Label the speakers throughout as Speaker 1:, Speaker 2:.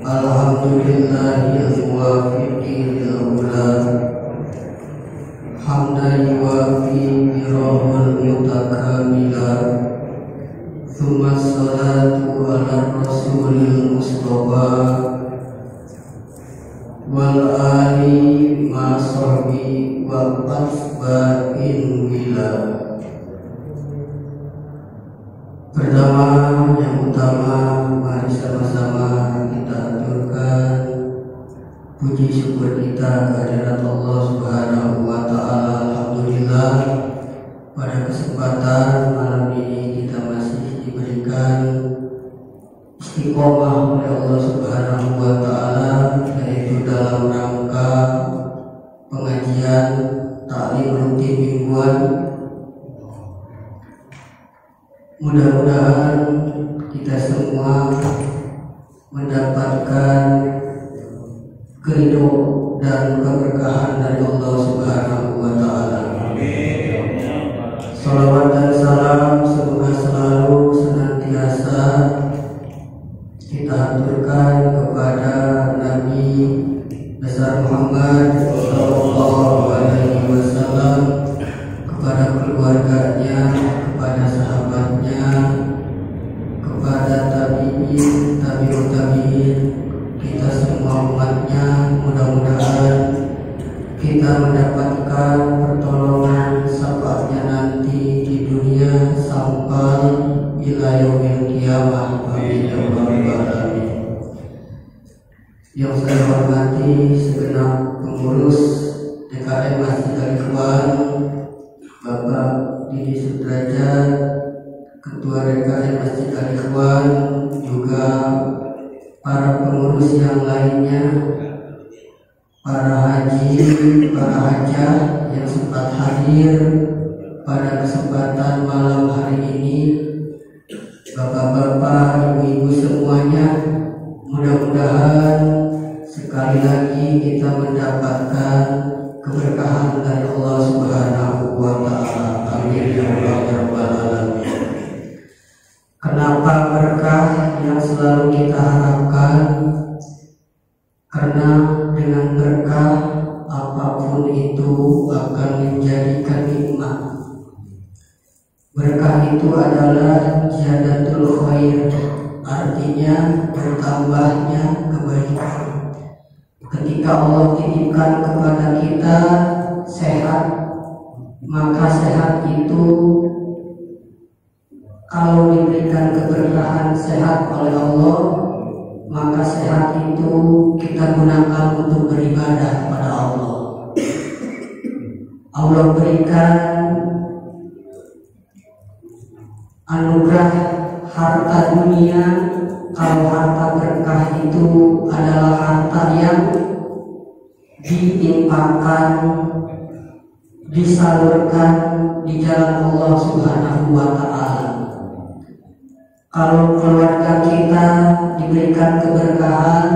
Speaker 1: Alhamdulillahil muwaffiqil ula hamdan yuwafi birahul mutakamila thumma salatu ala rasulil mustafa wal ali ma sahbi wa asbabin bila. Pertama yang utama, mari sama-sama kita aturkan puji syukur kita kehadirat Allah Subhanahu wa taala. Alhamdulillah, pada kesempatan malam ini kita masih diberikan istiqomah oleh Allah Subhanahu wa taala, yaitu dalam rangka pengajian taklim rutin mingguan. Mudah-mudahan kita semua mendapatkan keridho dan keberkahan dari Allah Subhanahu wa taala. Salawat dan salam semoga selalu senantiasa kita aturkan kepada Nabi besar Muhammad sallallahu alaihi wasallam, kepada keluarganya, kepada sahabatnya, kepada tabi'in, tabi'ut tabi'in, kita semua umatnya. Mudah-mudahan kita mendapatkan pertolongan syafaatnya nanti di dunia sampai ila yaumil qiyamah. Amin ya rabbal alamin. Yang saya hormati segenap pengurus DKM Masjid Al-Ikhwan, Bapak Didi Sudrajat, Ketua DKM Masjid Al-Ikhwan, juga para pengurus yang lainnya, para haji, para hajah yang sempat hadir pada kesempatan malam hari ini, bapak-bapak, ibu-ibu semuanya. Mudah-mudahan sekali lagi kita mendapatkan keberkahan dari Allah Subhanahu wa taala. Amin ya rabbal alamin. Kenapa berkah yang selalu kita harapkan? Karena dengan berkah apapun itu akan menjadikan nikmat. Berkah itu adalah ziyadatul khair, artinya bertambahnya kebaikan. Ketika Allah titipkan kepada kita sehat, maka sehat itu kalau diberikan keberkahan sehat oleh Allah, maka sehat itu kita gunakan untuk beribadah kepada Allah. Allah berikan anugerah harta dunia. Kalau harta berkah itu adalah harta yang diinfakkan, disalurkan di jalan Allah Subhanahu wa taala. Kalau keluarga kita diberikan keberkahan,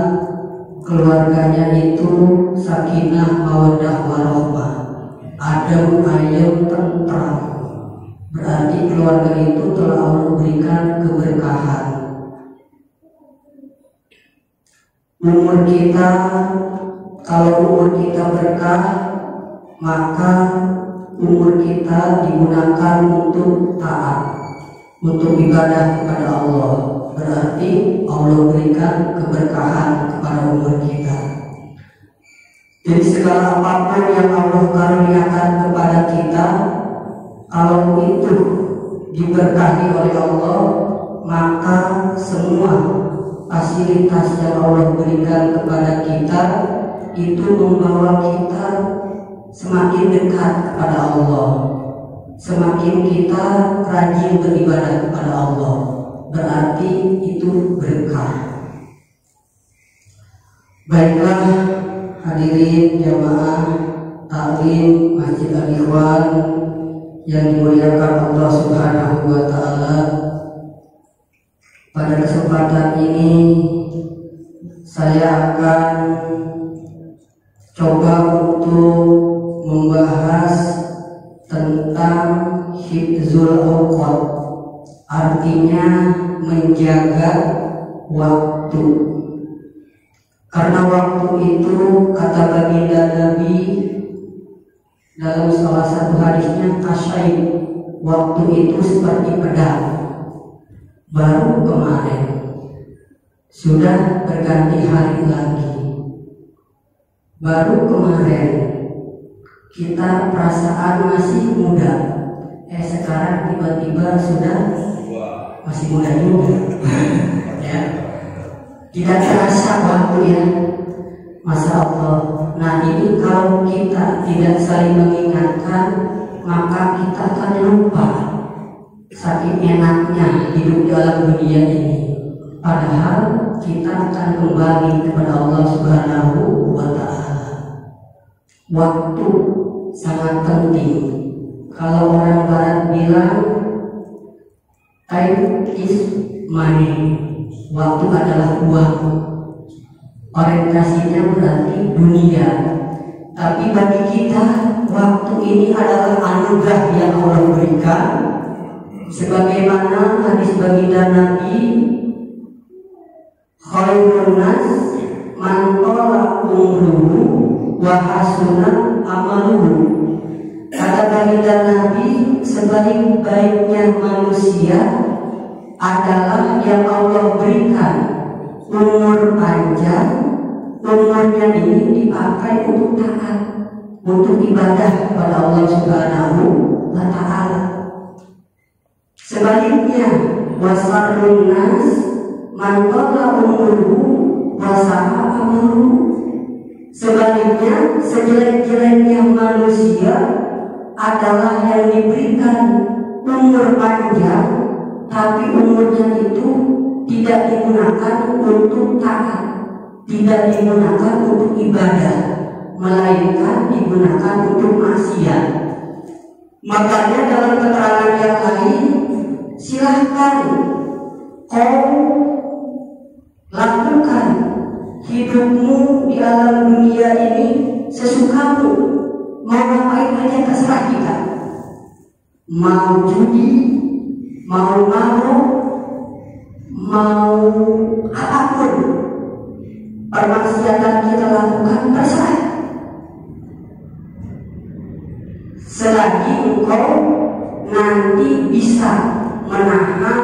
Speaker 1: keluarganya itu sakinah, mawaddah, warahmah, adem, ayem, tentram, berarti keluarga itu telah Allah berikan keberkahan. Umur kita, kalau umur kita berkah, maka umur kita digunakan untuk taat, untuk ibadah kepada Allah. Berarti Allah berikan keberkahan kepada umur kita. Jadi segala apapun yang Allah karuniakan kepada kita, kalau itu diberkahi oleh Allah, maka semua fasilitas yang Allah berikan kepada kita itu membawa kita semakin dekat kepada Allah, semakin kita rajin beribadah kepada Allah, berarti itu berkah. Baiklah hadirin jamaah taklim Masjid Al-Ikhwan yang dimuliakan Allah Subhanahu wa taala, pada kesempatan ini saya akan coba untuk untuk membahas tentang hifzul awqat, artinya menjaga waktu. Karena waktu itu, kata baginda Nabi dalam salah satu hadisnya, kasyai, waktu itu seperti pedang. Baru kemarin sudah berganti hari lagi. Baru kemarin kita perasaan masih muda, sekarang tiba-tiba sudah masih muda juga. Ya, tidak terasa waktu ya, Masya Allah. Nah, ini kalau kita tidak saling mengingatkan, maka kita akan lupa saking enaknya hidup di alam dunia ini. Padahal kita akan kembali kepada Allah Subhanahu wa Ta'ala. Waktu sangat penting. Kalau orang barat bilang time is money, waktu adalah uang. Orientasinya berarti dunia. Tapi bagi kita, waktu ini adalah anugerah yang Allah berikan. Sebagaimana hadis baginda Nabi, khairun nas man qala umruhu wa hasuna amaluhu. Kata baginda Nabi, sebaik-baiknya manusia adalah yang Allah berikan umur panjang. Umurnya ini dipakai untuk taat, untuk ibadah kepada Allah Subhanahu wa Ta'ala. Sebaliknya, wasarrun nas man qala umruhu wa sa'a amaluhu. Sebaliknya, sejelek-jeleknya manusia adalah yang diberikan umur panjang, tapi umurnya itu tidak digunakan untuk taat, tidak digunakan untuk ibadah, melainkan digunakan untuk maksiat. Makanya dalam keterangan yang lain, silahkan kau lakukan hidupmu di alam dunia ini sesukamu, mau ngapain aja terserah kita. Mau judi, mau mabuk, mau apapun permaksiatan kita lakukan, terserah. Selagi engkau nanti bisa menahan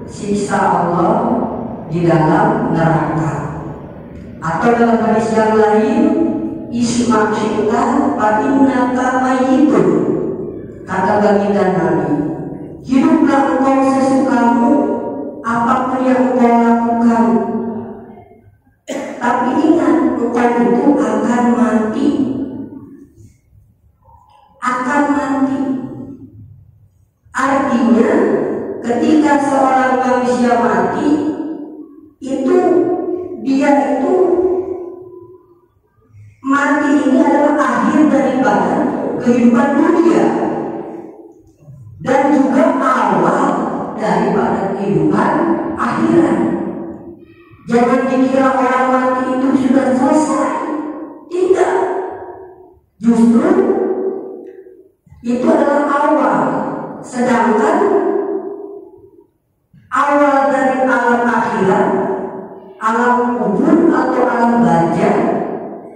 Speaker 1: siksa Allah di dalam neraka. Atau dalam hadis yang lain, isma syaitan fa innaka mayyitun. Kata baginda Nabi, hiduplah engkau sesukamu, apapun yang engkau lakukan. Tapi ingat, engkau itu akan mati. Akan mati. Artinya, ketika seorang manusia mati, itu dia itu mati ini adalah akhir daripada kehidupan dunia dan juga awal daripada kehidupan akhirat. Jangan dikira orang mati itu sudah selesai. Tidak. Justru itu adalah awal. Sedangkan awal dari alam akhirat, alam kubur atau alam barzah,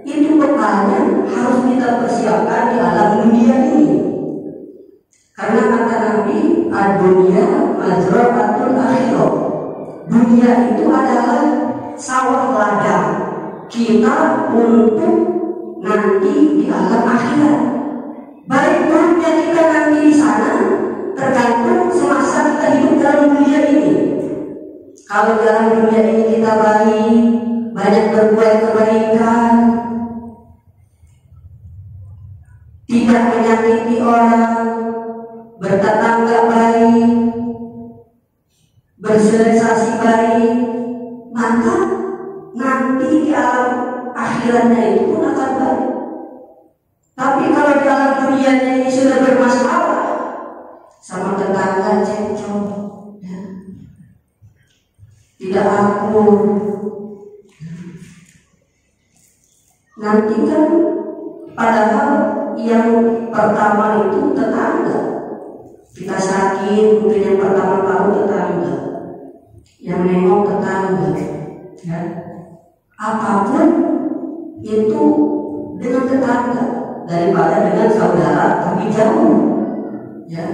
Speaker 1: itu bekalnya harus kita persiapkan di alam dunia ini. Karena kata Nabi, ad-dunya mazra'atul akhirah. Dunia itu adalah sawah ladang kita untuk nanti di alam akhirat. Baik buruknya kita nanti di sana tergantung semasa kita hidup dalam dunia ini. Kalau dalam dunia ini kita baik, banyak berbuat kebaikan, tidak menyakiti orang, bertetangga baik, bersosialisasi baik, maka nanti di alam akhiratnya itu pun akan baik. Tapi kalau di alam dunianya ini sudah bermasalah, sama tetangga cekcok, ya, tidak akur, nanti kan Padahal yang pertama itu tetangga. Kita sakit, mungkin yang pertama tahu tetangga, yang nengok tetangga, ya. Apapun itu dengan tetangga daripada dengan saudara tapi jauh, ya,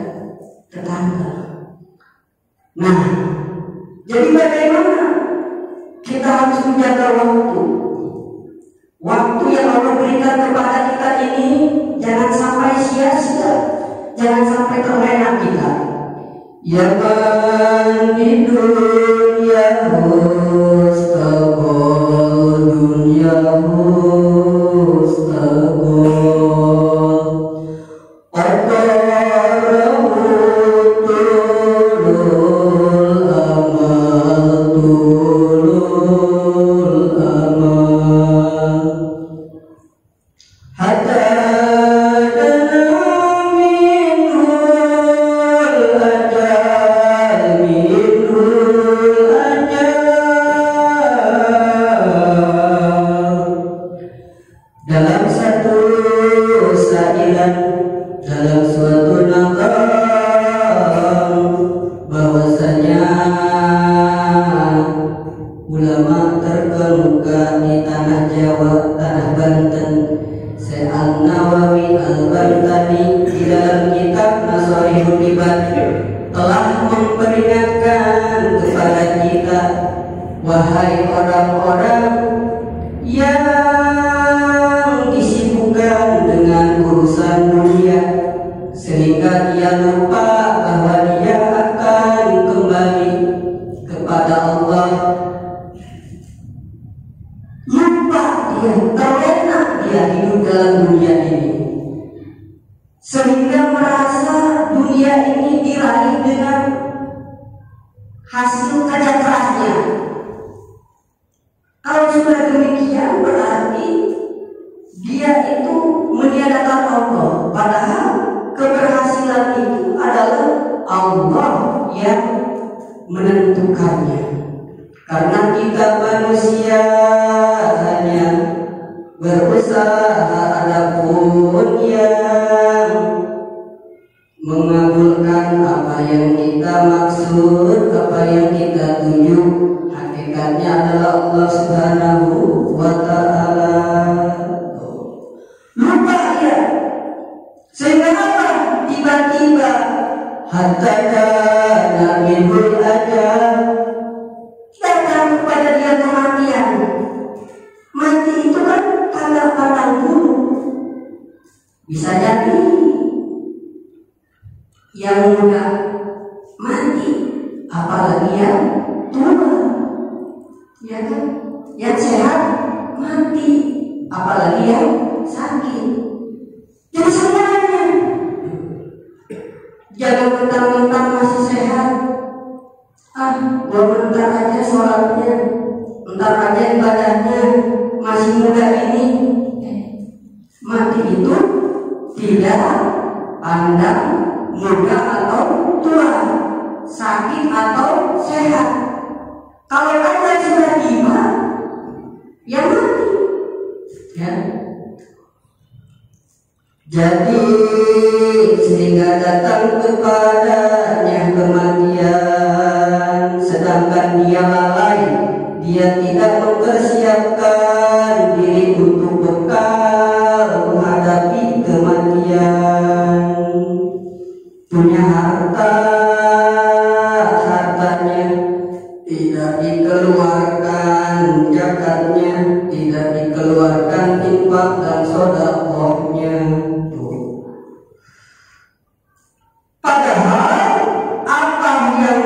Speaker 1: tetangga. Nah, jadi bagaimana kita harus menjaga waktu yang Allah berikan kepada kita ini, jangan sampai sia-sia, jangan sampai terlena kita. Ya man di dunia mustaqol, dunia mustaqol, dalam suatu nazar bahwasanya ulama terkemuka di tanah Jawa, tanah Banten, Syekh An-Nawawi Al-Bantani di dalam kitab Nasarihul Ibad telah memperingatkan kepada kita, wahai orang-orang yang disibukkan dengan urusan dunia sehingga dia lupa bahwa dia akan kembali kepada Allah. Lupa dia, terlena dia hidup dalam dunia ini sehingga merasa dunia ini diraih dengan hasil kerja kerasnya. Kalau sudah demikian berarti dia itu meniadakan Allah, padahal keberhasilan itu adalah Allah yang menentukannya. Karena kita manusia hanya berusaha, adapun yang mengabulkan apa yang kita maksud, apa yang kita tuju, hakikatnya adalah Allah Subhanahu wa ta'ala. Lupa dia, sehingga apa? Tiba-tiba hatta kana minhul ajal, datang kepada dia kematian. Mati itu kan tanda pandang dulu. Bisa jadi yang muda mati, apalagi yang tua, ya kan? Yang sehat mati, apalagi yang sakit. Jadi semuanya, jangan mentang-mentang masih sehat, gua bentar aja sholatnya, bentar aja ibadahnya, masih muda ini. Mati itu tidak pandang muda atau tua, sakit atau sehat. Kalau ada sudah tiba, ya mati, ya. Jadi sehingga datang kepadanya kematian, sedangkan dia lalai, dia tidak mempersiapkan diri untuk bekal menghadapi kematian. Punya harta, hartanya tidak dikeluarkan zakatnya, tidak dikeluarkan infak dan sedekahnya. Padahal apa yang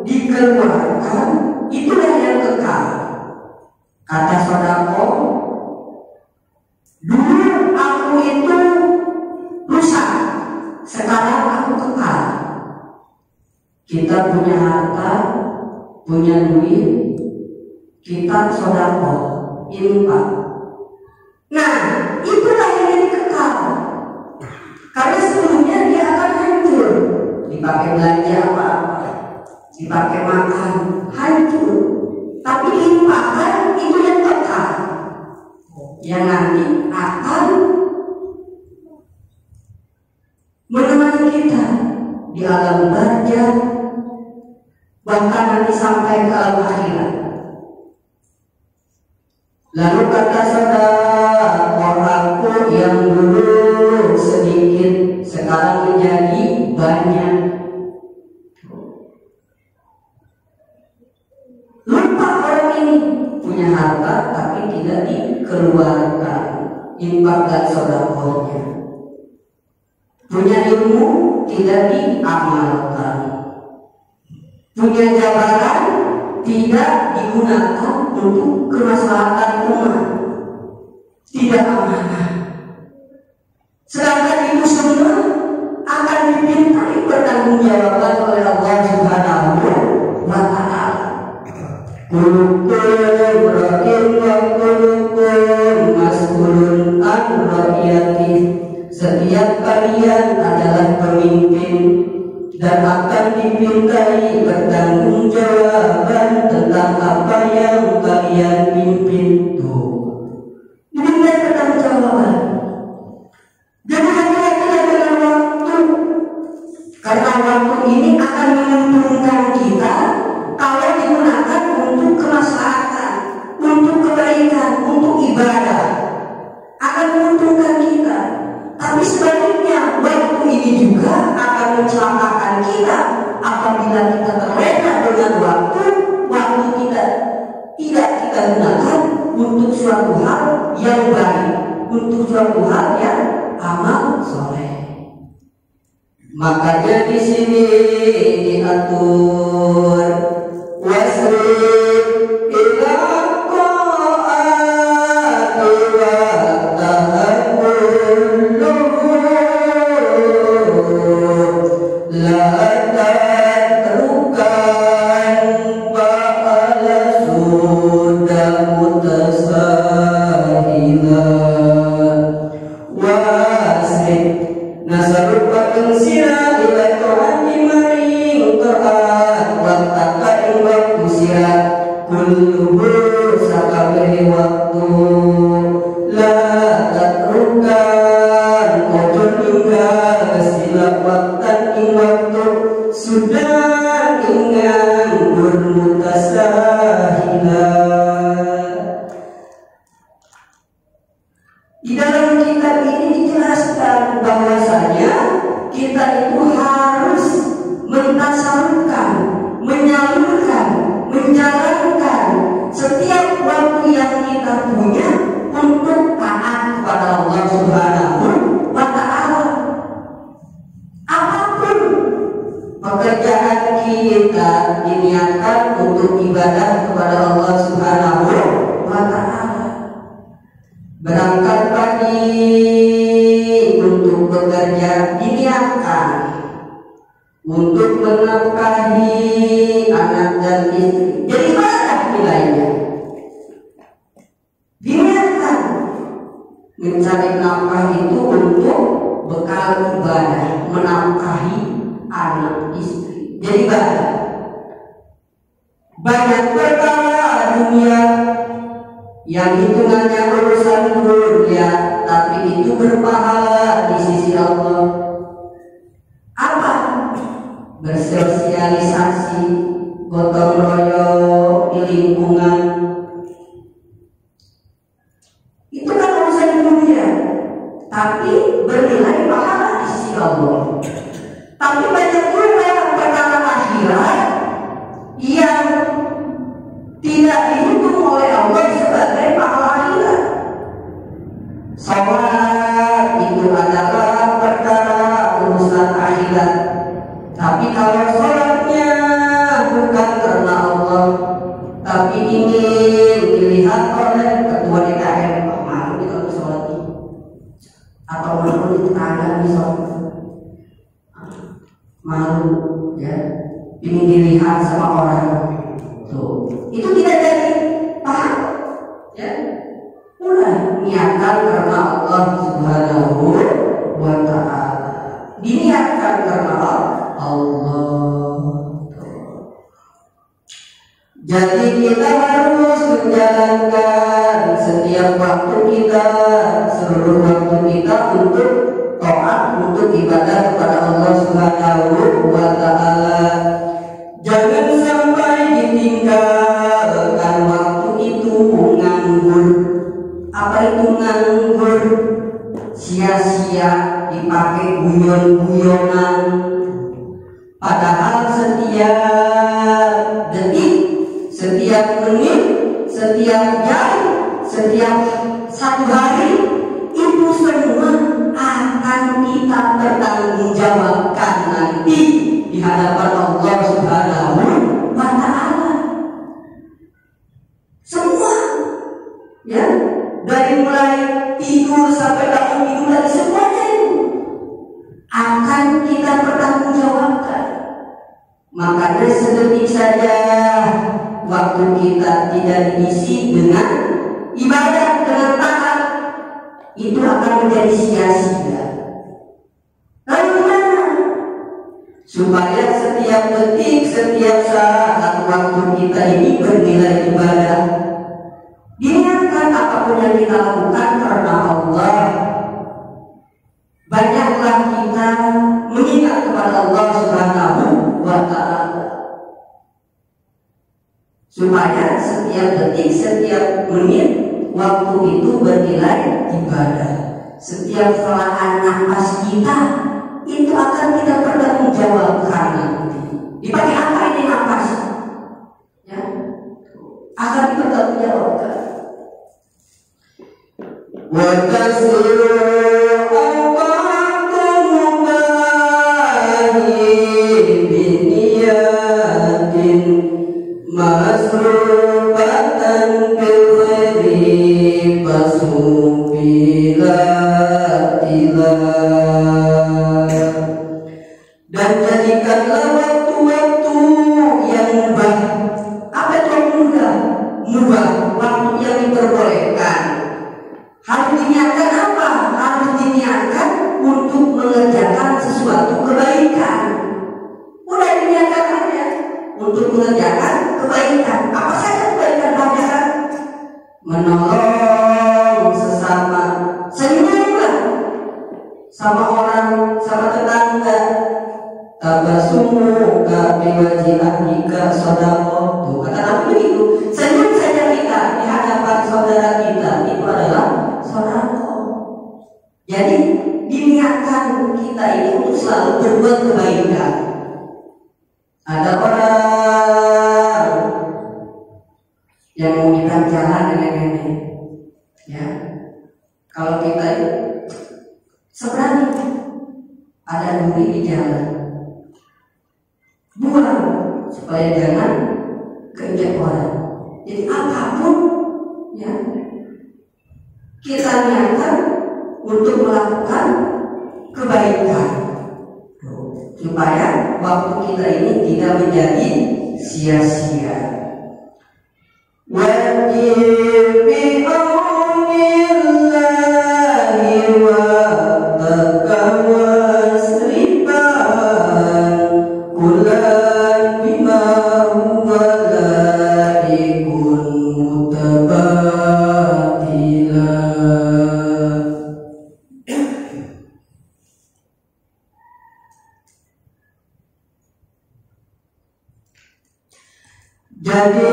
Speaker 1: dikeluarkan itulah yang kekal. Kata sedekah, dulu aku itu rusak, sekarang aku kekal. Kita punya harta, punya duit, kita sedekah, infak. Nah, itulah yang jadi kekal. Karena sebelumnya dia akan hancur, dipakai belanja apa-apa, dipakai makan, hancur. Tapi infak itu yang kekal, yang nanti akan di alam barzah, bahkan nanti sampai ke alam akhirat. Lalu kata saudara, orangku yang dulu sedikit sekarang menjadi banyak. Lupa orang ini punya harta tapi tidak dikeluarkan, infak dan sedekahnya. Punya ilmu tidak diamalkan. Punya jabatan tidak digunakan untuk kemaslahatan umat, tidak amanah. Sedangkan itu semua akan dimintai pertanggungjawaban oleh Allah Subhanahu wa Ta'ala. Kulukul ra'in wa kulukul mas'ulun an ra'iyati. Setiap kalian adalah pemimpin dan akan dimintai pertanggungjawaban tentang apa yang kalian pimpin. Dimintai pertanggungjawaban. Dan hati-hati dengan waktu, karena waktu ini akan menguntungkan kita kalau digunakan untuk kemaslahatan, untuk kebaikan, untuk ibadah, akan menguntungkan kita. Tapi sebaliknya, waktu ini juga akan mencelakakan kita apabila kita terlena dengan waktu kita tidak kita gunakan untuk suatu hal yang baik, untuk suatu hal yang amal soleh. Makanya di sini diatur wasrif ila qa'ati wa tahammulu la tatrukan ba'ala sudah mutasahila wasrif nasaruk patung sirah ila ta'ati maring ta'at waktaka ing waktu sirah kulluhu sakabeh waktu la tatrukan ojo ninggal sila waktan ing waktu sudah ingang bermutasahila. Di dalam kitab ini dijelaskan bahwasanya kita itu harus mentasarufkan, menyalurkan, menjalankan setiap waktu yang kita punya untuk taat kepada Allah Subhanahu wa Ta'ala. Apapun pekerjaan kita diniatkan untuk ibadah kepada Allah Subhanahu wa Ta'ala. Berangkat pagi untuk bekerja diniatkan untuk menafkahi anak dan istri. Jadi mana nilainya? Diniatkan mencari nafkah itu untuk bekal ibadah, menafkahi anak istri. Jadi banyak perkara dunia yang hitungannya urusan dunia, tapi itu berpahala di sisi Allah. Apa? Bersosialisasi, gotong royong di lingkungan. Itu kan urusan dunia, tapi bernilai pahala di sisi Allah. Tapi banyak juga perkara akhirat yang tidak dihitung oleh Allah sebagai pahala akhirat. Salat itu adalah perkara urusan akhirat. Tapi kalau salatnya bukan karena Allah, tapi ingin dilihat oleh ketua DKM, oh, malu nih kalau sholat ini, atau malu di tetangga nih sholat, malu ya, ingin dilihat sama orang. Tuh, itu tidak jadi paham, ya. Udah niatkan karena Allah Subhanahu wa Ta'ala, diniatkan karena Allah. Jadi kita harus menjalankan setiap waktu kita, seluruh waktu kita untuk taat untuk ibadah kepada Allah Subhanahu wa taala. Jangan sampai ditinggalkan waktu itu nganggur. Apa itu nganggur? Sia-sia dipakai guyon-guyonan. Padahal setiap detik, setiap menit, setiap jam, setiap satu hari itu semua akan kita pertanggungjawabkan nanti di hadapan Allah Subhanahu wa taala. Semua, ya, dari mulai tidur sampai bangun tidur lagi, semuanya itu akan kita pertanggungjawabkan. Makanya sedetik saja waktu kita tidak diisi dengan ibadah, dengan taat, itu akan menjadi sia-sia. Lalu gimana? Supaya setiap detik, setiap saat waktu kita ini bernilai ibadah. Diingatkan apapun yang kita lakukan karena Allah. Banyaklah kita mengingat kepada Allah Subhanahu wa taala. Supaya setiap detik, setiap menit waktu itu bernilai ibadah. Setiap helaan nafas kita itu akan kita pertanggungjawabkan nanti. Dipakai apa ini nafas? Ya, akan dipertanggungjawabkan. Wa tasiru masrubatan bil khairi fasubila. Dan jadikanlah waktu-waktu yang mubah. Apa itu yang mudah? Mubah, waktu yang diperbolehkan. Harus diniatkan apa? Harus diniatkan untuk mengerjakan sesuatu kebaikan. Udah diniatkan aja untuk mengerjakan kebaikan. Apa saja kebaikan bacaan? Menolong sesama, senyumlah sama orang, sama tetangga. Tabasumu ka biwajhi ahlika shadaqah. Tuh kata Nabi begitu. Senyum saja kita di hadapan saudara kita itu adalah shadaqah. Jadi diniatkan kita ini untuk selalu berbuat kebaikan. Ada orang yang mau kita jalan dengan ini, ya. Kalau kita itu seberani ada duri di jalan, buang supaya jangan keinjak orang. Jadi apapun, ya, kita niatkan untuk melakukan kebaikan supaya waktu kita ini tidak menjadi sia-sia. Wajib bi aunillahi wa takawasriban kulan bima huwa laikun mutabatila. Jadi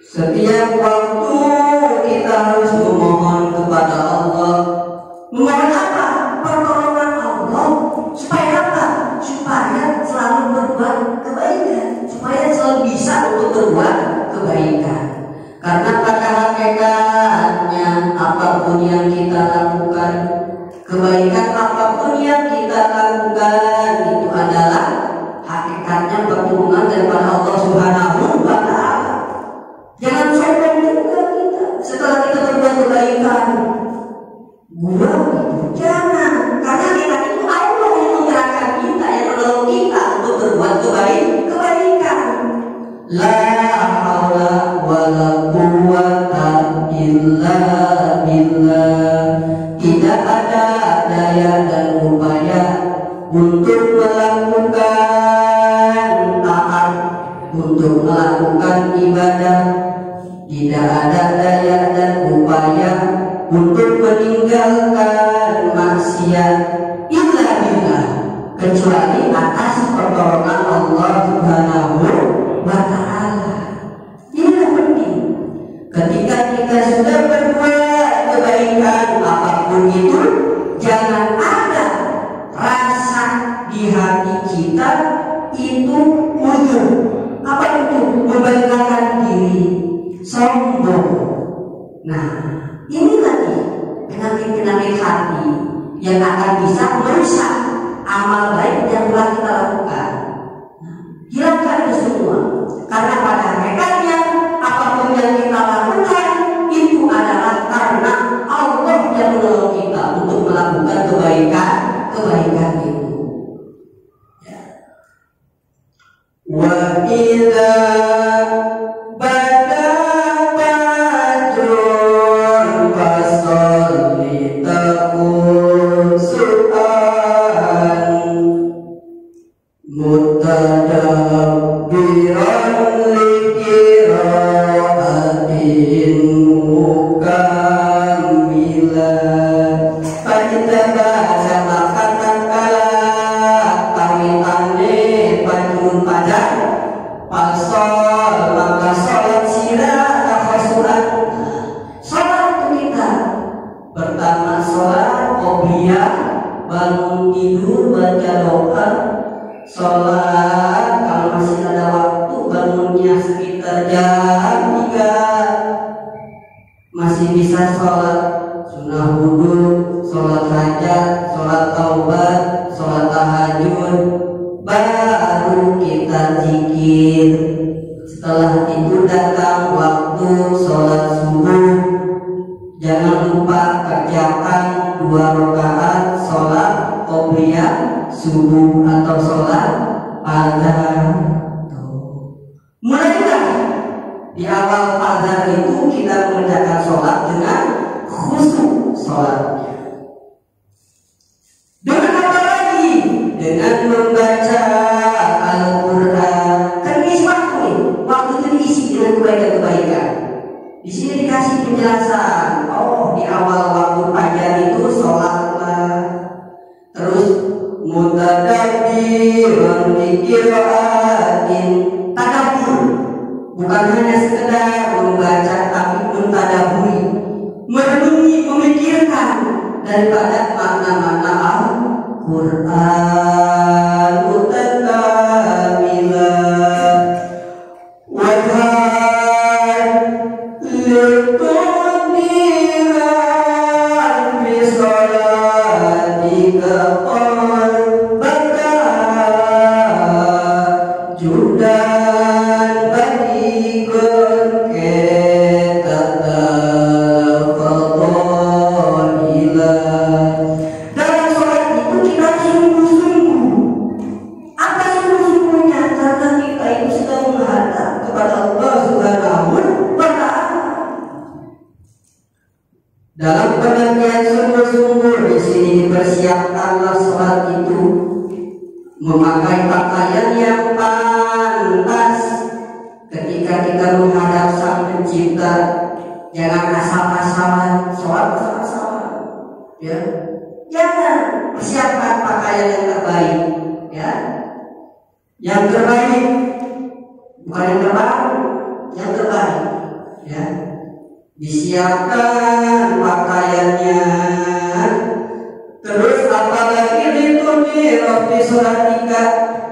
Speaker 1: setiap waktu kita harus memohon kepada Allah. Memohon apa? Pertolongan Allah. Supaya apa? Supaya selalu berbuat kebaikan. Supaya selalu bisa untuk berbuat kebaikan. Karena pada hakikatnya apapun yang kita lakukan, kebaikan apapun yang kita lakukan itu adalah hakikatnya pertolongan daripada Allah Subhanahu wa taala. Jangan sombong juga kita setelah kita berbuat kebaikan. Gua itu jangan, karena kita itu Allah yang menggerakkan kita, yang menolong kita untuk berbuat kebaikan. La haula wala quwwata illa billah. Tidak ada daya dan upaya untuk melakukan taat, untuk melakukan ibadah. Tidak ada daya dan upaya untuk meninggalkan manusia illa billah, kecuali atas pertolongan Allah Subhanahu wa Ta'ala. Ini yang penting. Ketika kita sudah berbuat kebaikan apapun itu, jangan ada rasa di hati kita itu ujub. Apa itu? Membanggakan diri, sombong. Nah, ini lagi penyakit-penyakit hati yang akan bisa merusak amal baik yang telah kita lakukan. Hilangkan itu semua, karena pada hakikatnya apapun yang kita lakukan itu adalah karena Allah yang menolong kita untuk melakukan kebaikan itu. Wa idza bangun tidur baca doa, sholat kalau masih ada waktu bangunnya sekitar jam 3, masih bisa sholat sunnah wudu, sholat hajat, sholat taubat, sholat tahajud, baru kita zikir. Setelah itu datang waktu sholat subuh, jangan lupa kerjakan 2 rakaat sholat qobliyah subuh atau sholat adzan. Mulailah di awal adzan itu kita mengerjakan sholat dengan khusyuk sholatnya. Dengan apa lagi? Dengan membaca Al-Quran. Kan ini waktu itu diisi dengan kebaikan-kebaikan. Di sini dikasih penjelasan. Oh, di awal waktu fajar itu sholatlah. Terus mutadabbirun li qiraatin, tadabbur. Bukan hanya sekedar membaca, tapi mentadabburi, merenungi, memikirkan daripada makna-makna Al-Quran mutakamilah. Dalam pengertian sungguh-sungguh di sini dipersiapkanlah sholat itu memakai pakaian yang pantas ketika kita menghadap Sang Pencipta. Jangan asal-asalan sholat, asal-asalan, ya. Jangan, persiapkan pakaian yang terbaik, ya. Yang terbaik, bukan yang terbaik, yang terbaik, ya. Disiapkan pakaiannya. Terus apalagi dituni Rabbi suratika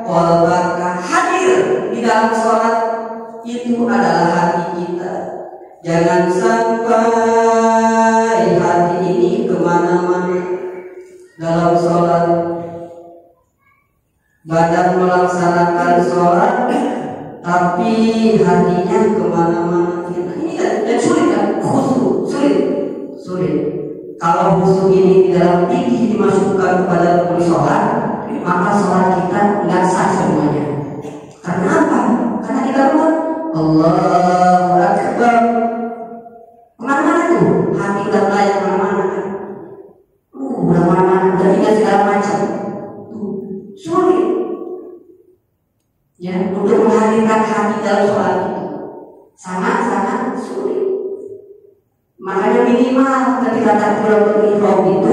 Speaker 1: qalbaka, hadir di dalam sholat itu adalah hati kita. Jangan sampai hati ini kemana-mana dalam sholat. Badan melaksanakan sholat tapi hatinya kemana-mana. Ini dan sulit kan? Khusyuk, sulit. Kalau khusyuk ini di dalam fikih dimasukkan kepada rukun sholat, maka sholat kita nggak sah semuanya. Karena apa? Karena kita buat Allahu Akbar. Kemana-mana tuh, hati udah melayang kemana-mana kan? Udah kemana-mana, udah ingat segala macam. Sulit. Ya, untuk menghadirkan hati dalam sholat itu sangat-sangat sulit. Makanya minimal ketika takbiratul ihram itu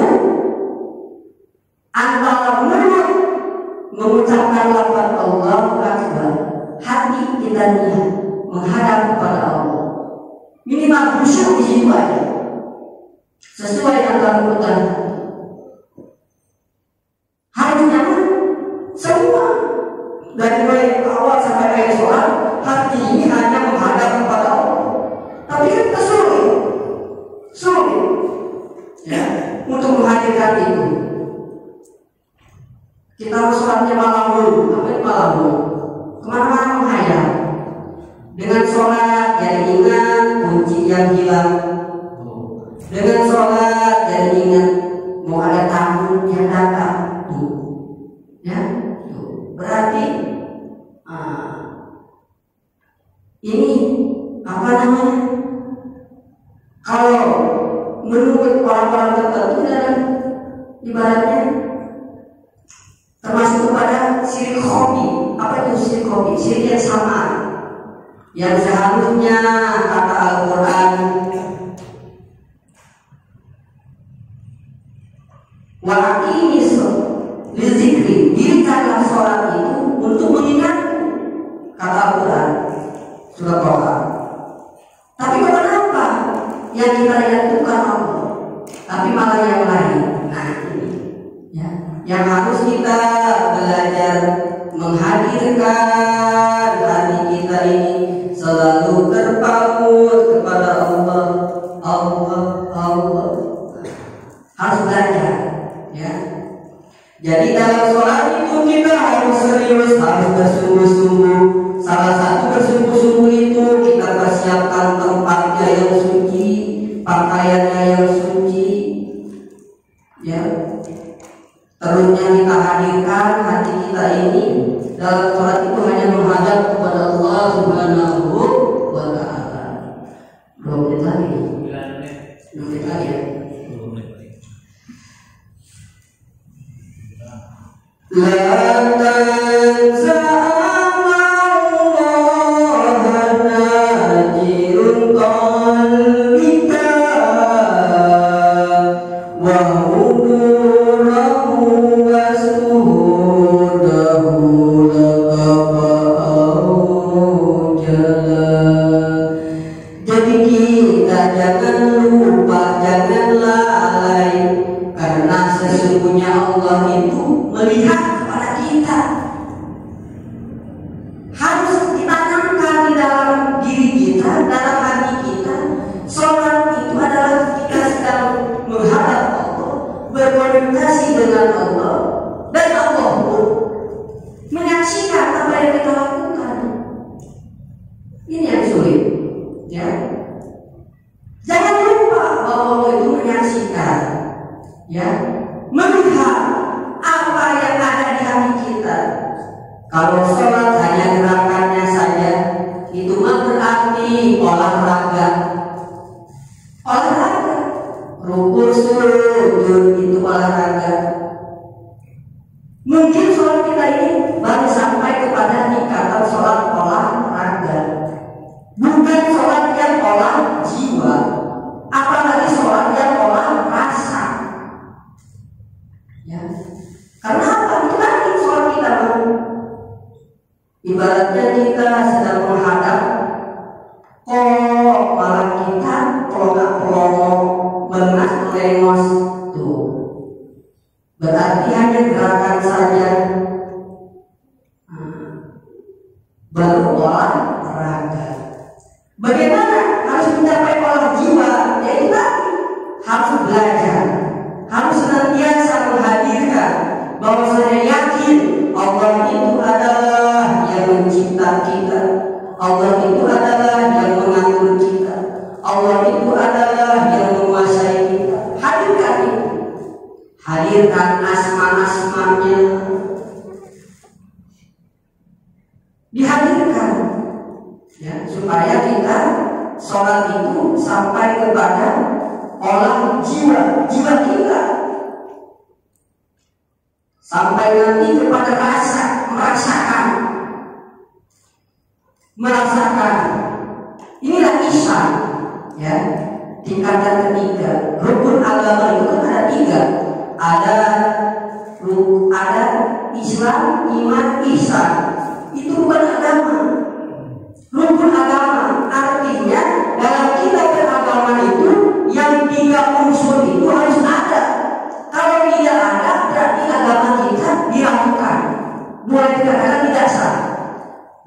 Speaker 1: mengucapkan lafaz Allahu Akbar, hati kita niat menghadap kepada Allah. Minimal khusyuk di situ aja, sesuai dengan tuntutan. Harusnya semua dari mulai awal sampai akhir sholat, hati ini hanya menghadap kepada Allah. Tapi kita sulit ya untuk menghadirkan itu. Kita sholatnya malam dulu, apa itu malam dulu? Kemana-mana menghayal. Dengan sholat jadi ingat kunci yang hilang. Dengan sholat jadi ingat mau ada tamu yang datang. Ya, berarti ini apa namanya? Kalau menurut orang-orang tertentu dalam ibaratnya termasuk kepada syirik khofi. Apa itu syirik khofi? Syirik yang sama, yang seharusnya kata Al-Quran wa aqimis lizikri, dirikanlah sholat itu untuk mengingat, kata Al-Quran surah Toha. Tapi kenapa yang kita lihat bukan Allah, tapi malah yang lain? Nah ini ya, yang harus kita belajar menghadirkan hati kita ini selalu terpaut kepada Allah. Harus belajar ya. Jadi dalam sholat itu kita harus serius, harus bersungguh-sungguh. Salah satu bersungguh-sungguh itu kita persiapkan tempatnya yang suci, pakaiannya yang suci ya. Terusnya kita hadirkan hati kita ini dalam sholat itu hanya menghadap kepada Allah Subhanahu wa Ta'ala. 2 menit lagi. 2 menit lagi ya. La tansa ibaratnya kita sedang menghadap malah kita pelongo mengas melengos tuh, berarti hanya gerakan saja baru olahraga. Bagaimana harus mencapai olah jiwa? Yaitu tadi harus belajar, harus senantiasa menghadirkan bahwa saya yakin Allah itu adalah yang mencipta kita, Allah itu adalah yang mengatur kita, Allah itu adalah yang menguasai kita. Hadirkan itu, hadirkan asma-asmanya, dihadirkan ya, supaya kita sholat itu sampai kepada olah jiwa kita, sampai nanti kepada merasakan. Inilah ihsan ya, tingkatan ketiga. Rukun agama itu kan ada 3. Ada Islam, iman, ihsan. Itu bukan agama. Rukun agama artinya dalam kita beragama itu yang 3 unsur itu harus ada. Kalau tidak ada berarti agama kita diragukan, boleh dikatakan tidak sah.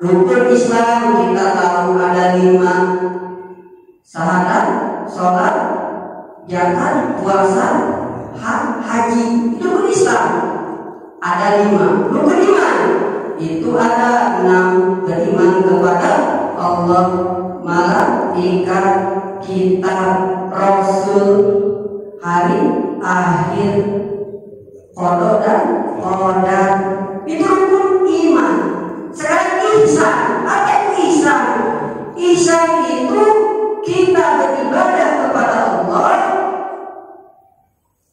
Speaker 1: Rukun Islam kita tahu ada 5: syahadat, sholat, zakat, puasa, haji. Itu rukun Islam. Ada 5. Rukun iman itu ada 6: beriman kepada Allah, malaikat, kitab, rasul, hari akhir, qada dan qadar. Itu rukun iman. Sekarang ihsan. Apa itu ihsan? Ihsan itu kita beribadah kepada Allah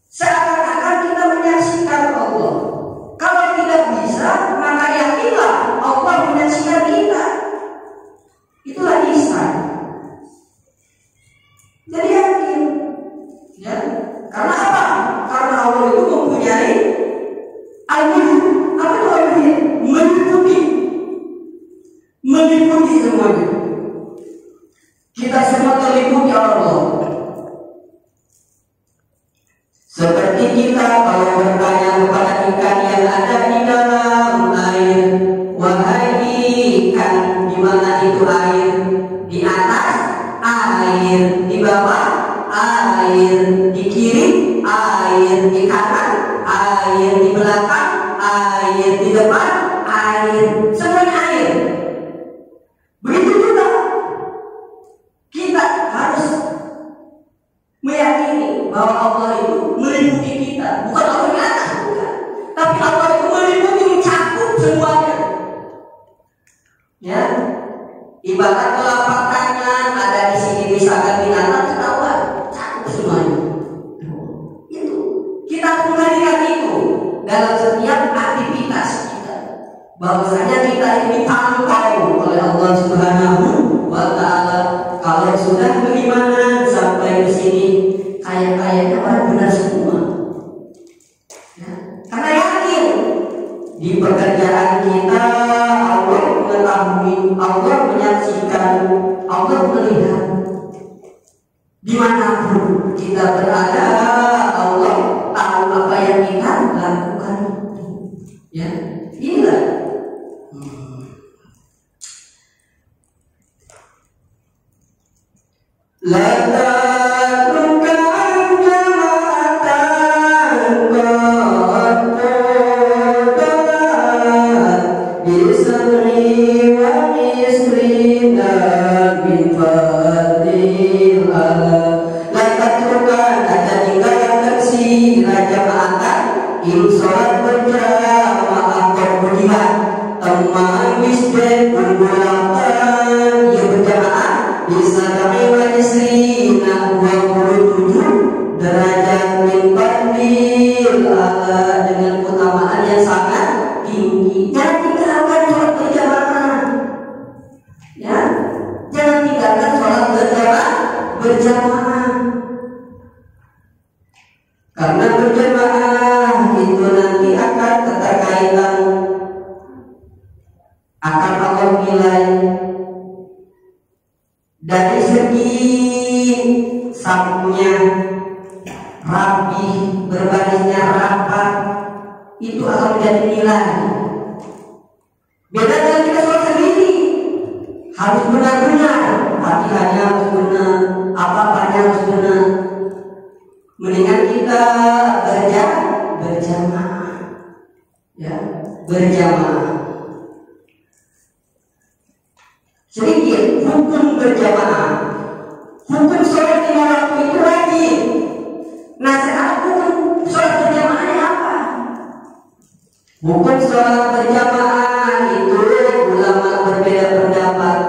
Speaker 1: seakan-akan kita menyaksikan Allah. Kalau tidak bisa, maka yakinlah Allah menyaksikan kita. Itulah ihsan. Jadi yakin, ya. Karena apa? Karena Allah itu mempunyai al-wujud. Apa itu al-wujud? Meliputi semuanya. Kita semua terliputi Allah. Seperti kita kalau bertanya kepada ikan yang ada di dalam air, wahai ikan, di mana itu air? Di atas air, di bawah air, di kiri air, di kanan air, di belakang air, di depan air, semuanya air. Begitu juga kita harus meyakini bahwa Allah itu meliputi kita, bukan Allah di atas, bukan. Tapi Allah itu meliputi, mencakup semuanya. Ya, ibarat telapak tangan ada di sini, misalkan binatang ketahuan, cakup semuanya. Itu kita harus menghadirkan itu dalam setiap aktivitas kita. Bahwasanya kita ini dipantau oleh Allah Subhanahu wa Ta'ala. Kalau sudah beriman sampai di sini, kayaknya orang benar semua. Ya. Karena yakin di pekerjaan kita Allah mengetahui, Allah menyaksikan, Allah melihat. Dimanapun kita berada, Allah tahu apa yang kita lakukan. Ya, inilah. Dengan keutamaan yang sangat tinggi. Jangan tinggalkan sholat berjamaah. Ya, jangan tinggalkan sholat berjamaah. Karena berjamaah itu nanti akan keterkaitan, akan Allah nilai dari segi safnya rapi, berbarisnya rapat, itu akan menjadi nilai. Beda dengan kita sholat sendiri, harus benar-benar, Fatihahnya harus benar, apa-apanya harus benar. Mendingan kita berjamaah, ya, berjamaah. Sedikit hukum berjamaah, hukum sholat 5 waktu itu wajib. Nah, sekarang hukum sholat berjamaahnya apa? Hukum sholat berjamaah itu ulama berbeda pendapat.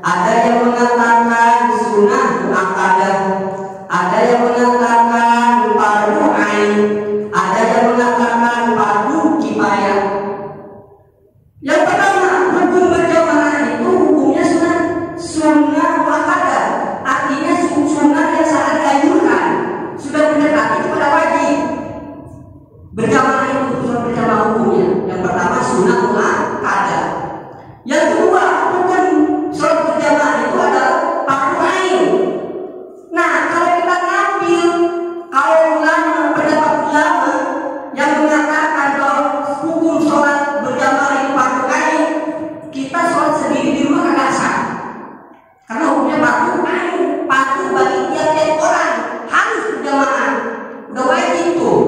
Speaker 1: Ada yang mengatakan sunnah muakkadah, ada yang mengatakan fardu ain, ada yang mengatakan fardu kifayah. Yang pertama, hukum berjamaah itu hukumnya sunnah muakkadah, artinya sunnah yang sangat dianjurkan, sudah mendekati kepada wajib. Berjamaah itu sholat berjamaah hukumnya. Yang pertama sunnah muakkadah. Yang kedua, bukan sholat berjamaah itu adalah fardu ain. Nah, kalau kita ngambil kalau ulama, pendapat ulama yang mengatakan kalau hukum sholat berjamaah itu fardu ain, kita sholat sendiri di rumah kagak sah. Karena hukumnya fardu ain, fardu bagi tiap-tiap orang, harus berjamaah. Udah wajib tuh.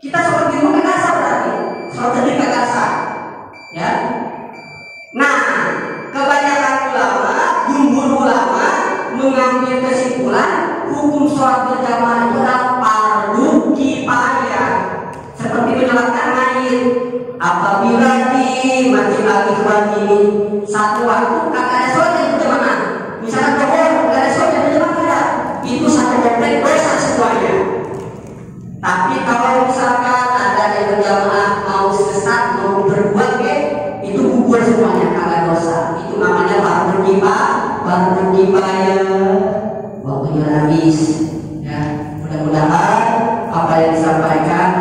Speaker 1: Kita sholat di rumah kagak sah berarti, sholat sendiri kagak sah. Ya. Nah, kebanyakan ulama, jumhur ulama mengambil kesimpulan hukum sholat berjamaah itu adalah fardu kifayah. Seperti menyolatkan mayit. Apabila di masjid al-ikhwan ini satu waktu kagak ada sholat yang berjamaah, misalkan tokoh kagak ada sholat yang berjamaah, itu satu komplek dosa semuanya. Tapi kalau misalkan ada yang berjamaah mau sesat mau berbuat itu gugur semuanya, kagak dosa. Itu namanya fardu kifayah. Waktunya habis. Ya, mudah-mudahan apa yang disampaikan